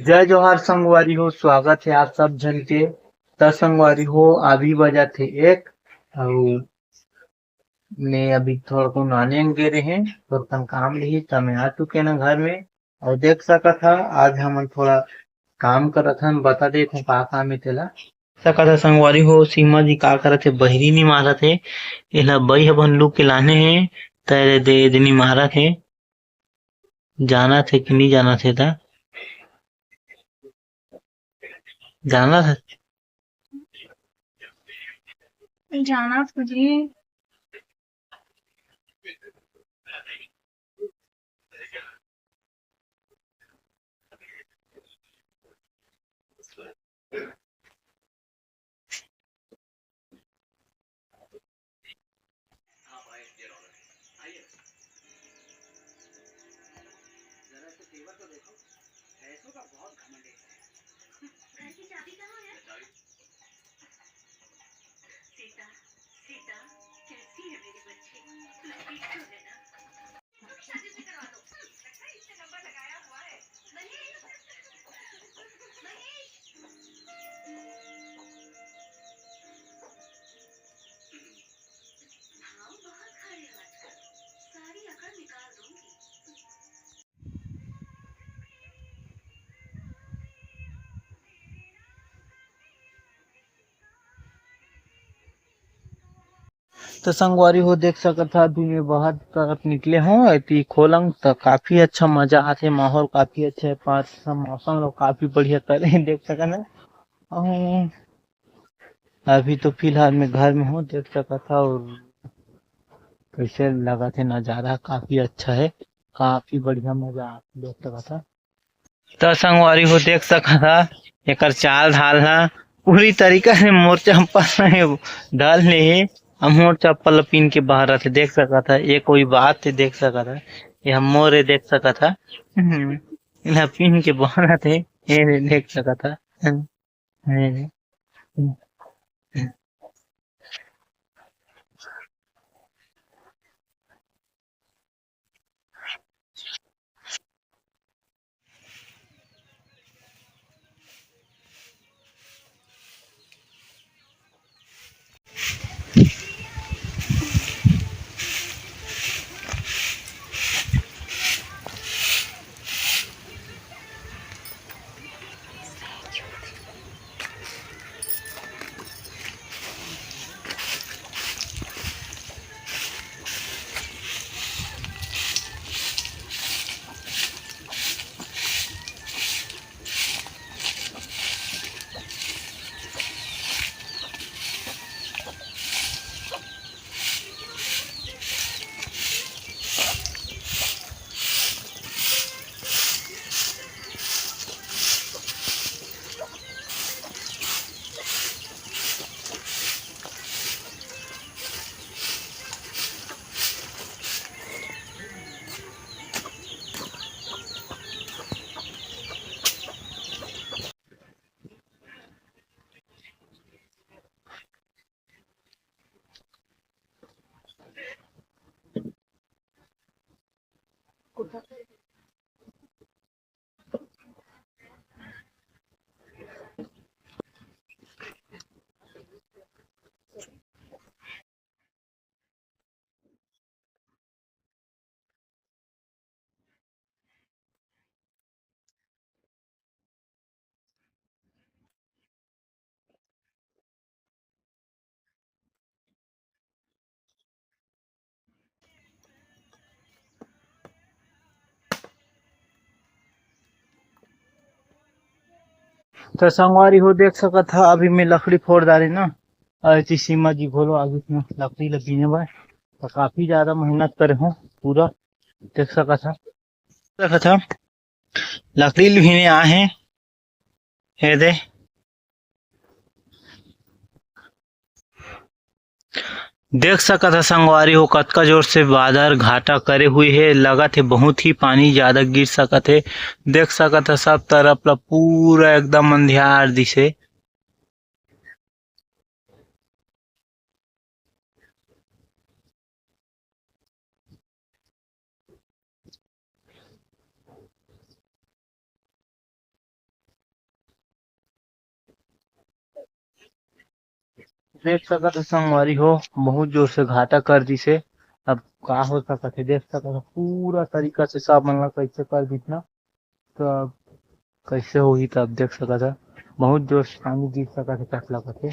जय जोहार संगवारी हो। स्वागत है आप सब जन के। त संगवारी हो अभी बजा थे एक अउ ने अभी थोड़ा को नाने गे रहे हैं तो तन काम रही त मैं आ चुके ना घर में। और देख सका था आज हम थोड़ा काम करत हन, बता देते का काम है तेला। सका था संगवारी हो सीमा जी का करत है, बहिरी नहीं मारत है। एला बई ह बंदूक के लाने है तेरे दे इतनी मारत है। जाना थे कि नहीं जाना थे था जाना था। जाना तुझे। तो संगवारी हो देख सकत था अभी मैं बाहर तरफ निकले हो इति खोलंग तो काफी अच्छा मजा आथे, माहौल काफी अच्छा है, पास मौसम लोग काफी बढ़िया करे देख सकत है। अउ अभी तो फिलहाल मैं घर में हूँ, देख सकत था और कैसे लगा थे नजारा काफी अच्छा है, काफी बढ़िया मजा देख सकत था। तो संगवारी हो देख सकत था एकर चाल ढाल हा पूरी तरीका से मोर चंपल ढाल ले हे। अब मोर चप्पल पीन के बाहर आथे देख सकत है, ये कोई बात है देख सकत है। ये हम मोर देख सकत है इला पीन के बाहर आथे ये देख सकत है। तो संगवारी हो देख सकत था अभी मैं लकड़ी फोड़ डाले ना। ऐसी सीमा जी बोलो आगे में लकड़ी लगीने बा तो काफी ज्यादा मेहनत करे हूँ पूरा देख सकत था लकड़ी लुहिने आए हैं। हे दे देख सकत है संगवारी हो कतका जोर से बादल घाटा करे हुए है, लगत है बहुत ही पानी ज्यादा गिर सकत है। देख सकत है सब तरफ ला पूरा एकदम अंधियार दिसे। देख सकत हो संगवारी हो, बहुत जोर से घाटा कर दिसे। अब का हो सकत है, देख सकत हो पूरा तरीका से सब मन ला कैसे कर दिस ना, तो अब कैसे होही तब देख सकत है। बहुत जोर से पानी गिर सकत है, कस लगत है।